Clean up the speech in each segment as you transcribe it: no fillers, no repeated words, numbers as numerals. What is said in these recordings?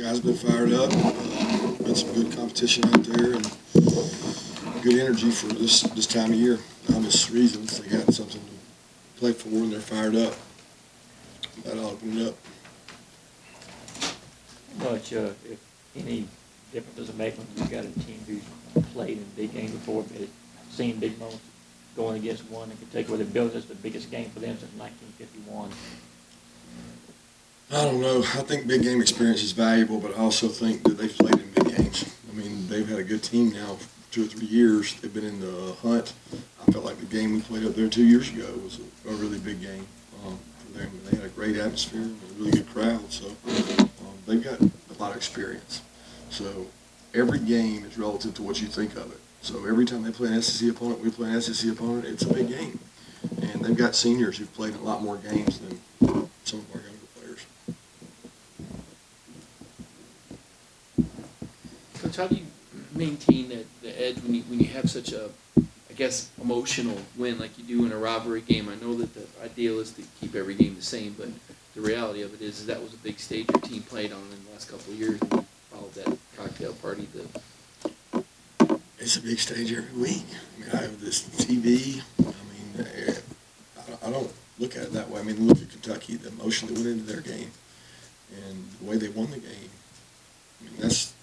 Guys been fired up. Been some good competition out there and good energy for this time of year. Obvious reasons they got something to play for and they're fired up. That'll open it up. How much, if any, difference does it make when you've got a team who's played in big games before, but seen big moments going against one and can take away the building? It's the biggest game for them since 1951. I don't know. I think big game experience is valuable, but I also think that they've played in big games. I mean, they've had a good team now for 2 or 3 years. They've been in the hunt. I felt like the game we played up there 2 years ago was a really big game for them. They had a great atmosphere and a really good crowd, so they've got a lot of experience. So every game is relative to what you think of it. So every time they play an SEC opponent, we play an SEC opponent, it's a big game. And they've got seniors who've played a lot more games than some of our younger players. Coach, how do you maintain the edge when you have such a, I guess, emotional win like you do in a rivalry game? I know that the ideal is to keep every game the same, but the reality of it is that was a big stage your team played on in the last couple of years, and you followed that cocktail party. It's a big stage every week. I mean, I have this TV. I mean, I don't look at it that way. I mean, look at Kentucky, the emotion that went into their game, and the way they won the game. I mean, that's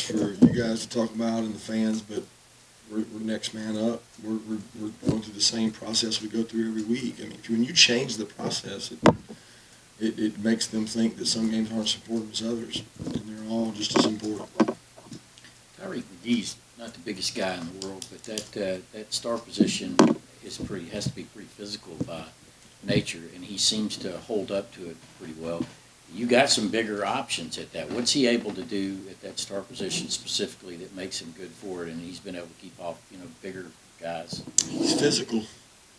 for you guys to talk about and the fans, but we're next man up. We're going through the same process we go through every week. I mean, when you change the process, it makes them think that some games aren't as important as others, and they're all just as important. Tyreek McGee's not the biggest guy in the world, but that star position has to be pretty physical by nature, and he seems to hold up to it pretty well. You got some bigger options at that. What's he able to do at that star position specifically that makes him good for it, and he's been able to keep off bigger guys? He's physical.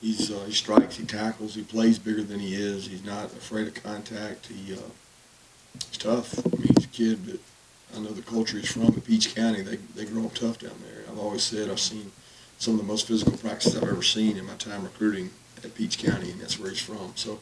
He strikes, he tackles, he plays bigger than he is. He's not afraid of contact. He's tough. I mean, he's a kid that I know the culture he's from at Peach County. They grow up tough down there. I've always said I've seen some of the most physical practices I've ever seen in my time recruiting at Peach County, and that's where he's from. So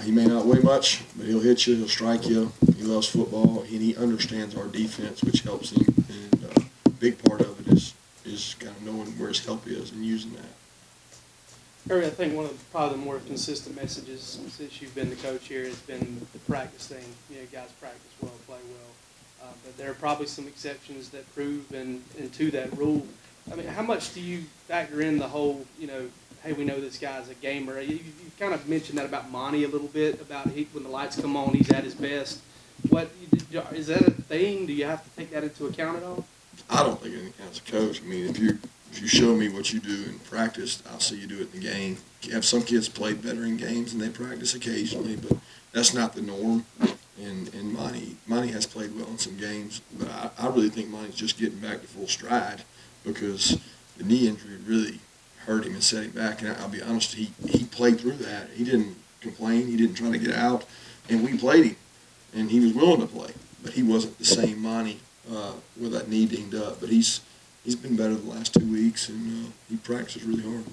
he may not weigh much, but he'll hit you, he'll strike you. He loves football, and he understands our defense, which helps him. And a big part of it is kind of knowing where his help is and using that. Kirby, I think one of probably the more consistent messages since you've been the coach here has been the practice thing. Guys practice well, play well. But there are probably some exceptions that prove into that rule. I mean, how much do you factor in the whole, hey, we know this guy's a gamer? You kind of mentioned that about Monty a little bit, about when the lights come on, he's at his best. Is that a thing? Do you have to take that into account at all? I don't think anything as a coach. I mean, if you show me what you do in practice, I'll see you do it in the game. You have some kids play better in games and they practice occasionally, but that's not the norm. And Monty has played well in some games, but I really think Monty's just getting back to full stride because the knee injury really hurt him and set him back. And I'll be honest, he played through that. He didn't complain. He didn't try to get out. And we played him, and he was willing to play. But he wasn't the same Monty with that knee dinged up. But he's been better the last 2 weeks, and he practices really hard.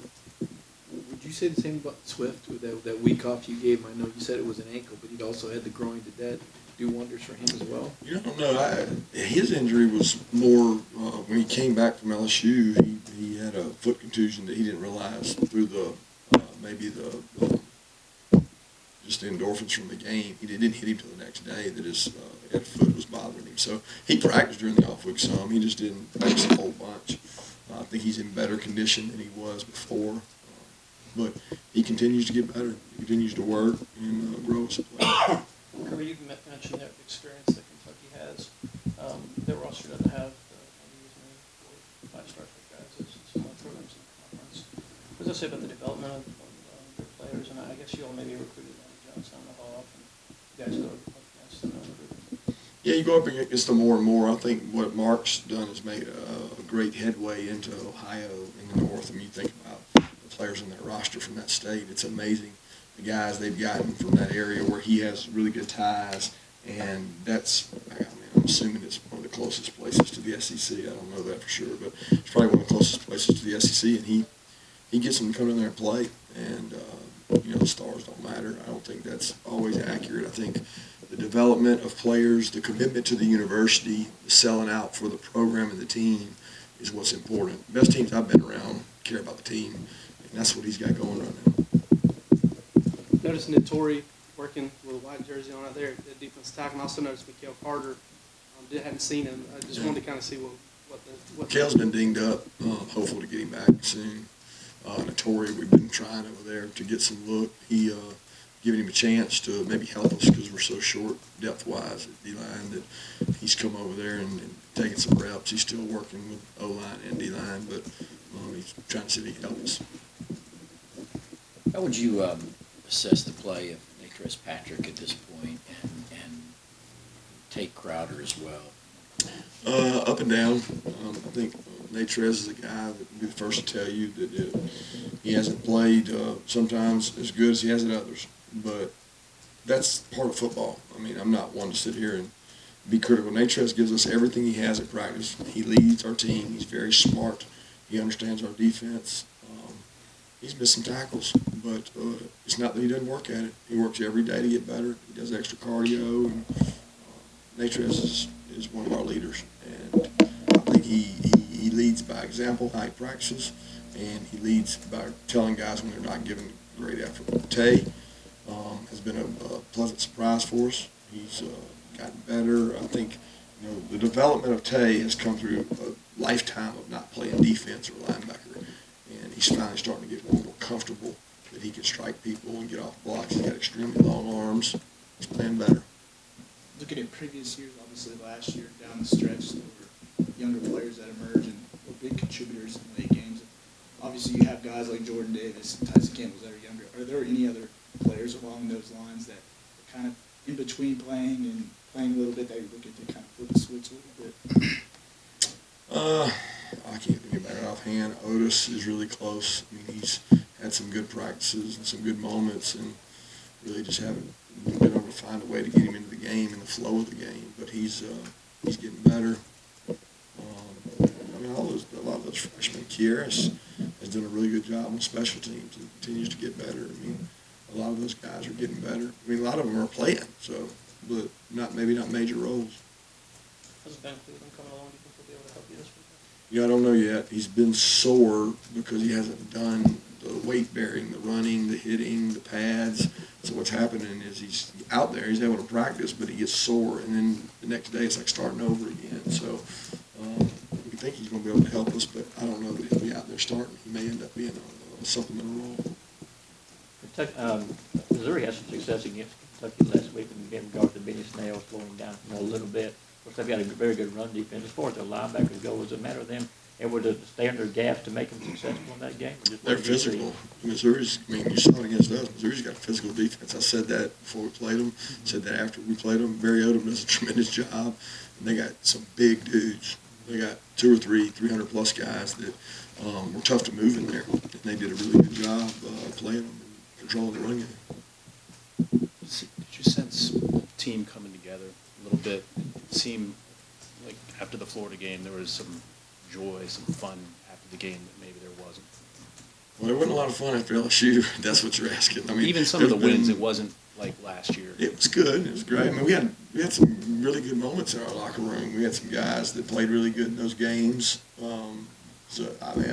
Would you say the same about Swift with that week off you gave him? I know you said it was an ankle, but he'd also had the groin. Did that do wonders for him as well? You don't know. His injury was more when he came back from LSU. He had a foot contusion that he didn't realize through maybe just the endorphins from the game. It didn't hit him till the next day that his foot was bothering him. So he practiced during the off week some. He just didn't practice a whole bunch. I think he's in better condition than he was before. But he continues to get better. He continues to work and grow as a player. Kirby, you mentioned the experience that Kentucky has. Their roster doesn't have maybe as many five-star guys as some other programs in the conference. What does that say about the development of their players? And I guess you all maybe recruited Danny Johnson. I don't know how often you guys go up against them. Yeah, you go up against them more and more. I think what Mark's done is made a great headway into Ohio in the north. I mean, you think about the players on that roster from that state. It's amazing the guys they've gotten from that area where he has really good ties. And I'm assuming it's one of the closest places to the SEC. I don't know that for sure, but it's probably one of the closest places to the SEC. And he gets them to come in there and play. And, the stars don't matter. I don't think that's always accurate. I think the development of players, the commitment to the university, the selling out for the program and the team is what's important. Best teams I've been around care about the team, and that's what he's got going right now. Noticed Notori working with a white jersey on out there at defensive tackle. And also noticed Mikael Carter. Hadn't seen him. I just wanted to kind of see what Kale's been dinged up. Hopeful to get him back soon. Notori, we've been trying over there to get some look. He giving him a chance to maybe help us because we're so short depth-wise at D-line that he's come over there and taking some reps. He's still working with O-line and D-line, but he's trying to see if he can help us. How would you assess the play of Natrez Patrick at this point and Tate Crowder as well? Up and down. I think Natrez is a guy that would be the first to tell you that he hasn't played sometimes as good as he has at others. But that's part of football. I mean, I'm not one to sit here and be critical. Natrez gives us everything he has at practice. He leads our team. He's very smart. He understands our defense. He's missed some tackles, but it's not that he doesn't work at it. He works every day to get better. He does extra cardio, and Natrez is one of our leaders. And I think he leads by example, how he practices, and he leads by telling guys when they're not giving great effort. Tay has been a pleasant surprise for us. He's gotten better. I think the development of Tay has come through a lifetime of not playing defense or linebacker, and he's finally starting to get more comfortable that he can strike people and get off blocks. He's got extremely long arms. He's playing better. Looking at previous years, obviously last year down the stretch, there were younger players that emerged and were big contributors in late games. Obviously, you have guys like Jordan Davis and Tyson Campbell that are younger. Are there any other players along those lines that are kind of in between playing and playing a little bit that you're looking to kind of flip the switch a little bit? I can't think about it offhand. Otis is really close. I mean, he's had some good practices and some good moments, and really just haven't been able to find a way to get him into the game and the flow of the game. But he's getting better. I mean, a lot of those freshmen. Kieras has done a really good job on special teams and continues to get better. I mean, a lot of those guys are getting better. I mean, a lot of them are playing, but maybe not major roles. Has Ben Cleveland coming along? Do you think he'll be able to help you this week? Yeah, I don't know yet. He's been sore because he hasn't done the weight bearing, the running, the hitting, the pads. So what's happening is he's out there, he's able to practice, but he gets sore, and then the next day it's like starting over again. So we think he's going to be able to help us, but I don't know that he'll be out there starting. He may end up being a supplemental role. Missouri had some success against Kentucky last week in regard to Benny Snell slowing down a little bit. Of course, they've got a very good run defense. As far as their linebackers go, was it a matter of them able to stay under gaps to make them successful in that game? Or just They're physical. Missouri's, I mean, you saw it against us. Missouri's got a physical defense. I said that before we played them. Said that after we played them. Barry Odom does a tremendous job. And they got some big dudes. They got 2 or 3 300-plus guys that were tough to move in there. And they did a really good job playing them and controlling the run game. Did you sense the team coming together a little bit? It seemed like after the Florida game there was some joy, some fun after the game that maybe there wasn't. Well, there wasn't a lot of fun after LSU. That's what you're asking. I mean, even some of the wins, it wasn't like last year. It was good. It was great. I mean, we had some really good moments in our locker room. We had some guys that played really good in those games. So I mean,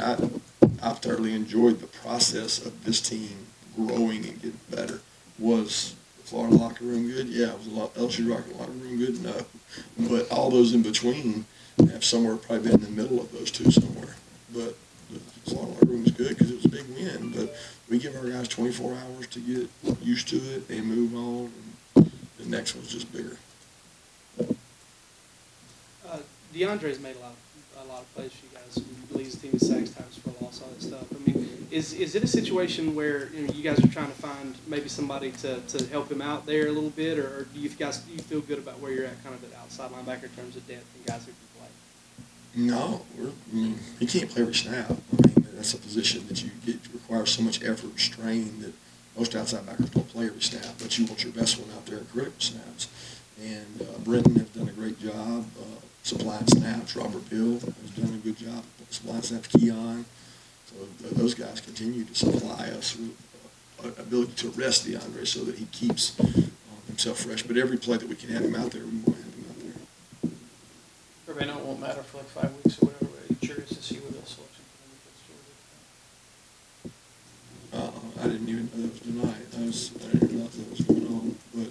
I've thoroughly enjoyed the process of this team growing and getting better. Was the Florida locker room good? Yeah. Was the LSU locker room good? No. But all those in between have somewhere probably been in the middle of those two somewhere. But the Florida locker room was good because it was a big win. But we give our guys 24 hours to get used to it and move on. And the next one's just bigger. DeAndre's made a lot of plays for you guys. He leads the team in sacks, tackles for loss, all that stuff. I mean, is it a situation where you guys are trying to find maybe somebody to help him out there a little bit, or do you feel good about where you're at, kind of at outside linebacker in terms of depth and guys who can play? No, he can't play every snap. I mean, that's a position that requires so much effort and strain that most outside backers don't play every snap. But you want your best one out there in critical snaps. And Brenton has done a great job supplying snaps. Robert Bill has done a good job supplying snaps. Keon. So those guys continue to supply us with ability to arrest DeAndre so that he keeps himself fresh. But every play that we can have him out there, we want to have him out there. Everybody know it won't matter for like 5 weeks or whatever, but I'm curious to see where the selection committee gets sorted. I didn't even know that was tonight. I didn't realize that was going on. But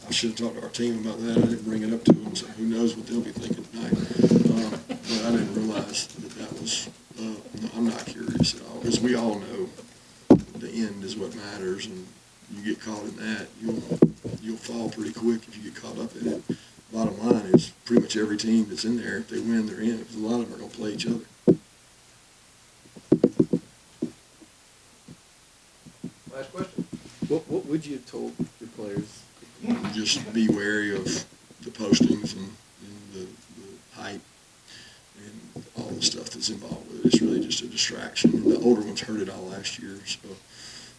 I should have talked to our team about that. I didn't bring it up to them, so who knows what they'll be thinking tonight. But I didn't realize that was, no, I'm not curious at all, because we all know the end is what matters, and you get caught in that, you'll fall pretty quick if you get caught up in it. Bottom line is, pretty much every team that's in there, if they win, they're in, because a lot of them are going to play each other. Last question. What would you have told your players? Just be wary of the postings and the hype and all the stuff that's involved with it. It's really just a distraction. And the older ones heard it all last year, so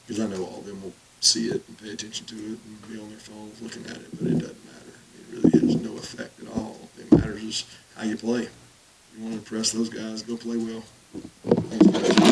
because I know all of them will see it and pay attention to it and be on their phones looking at it, but it doesn't matter. It really has no effect at all. What matters is how you play. You want to impress those guys, go play well. Thanks, guys.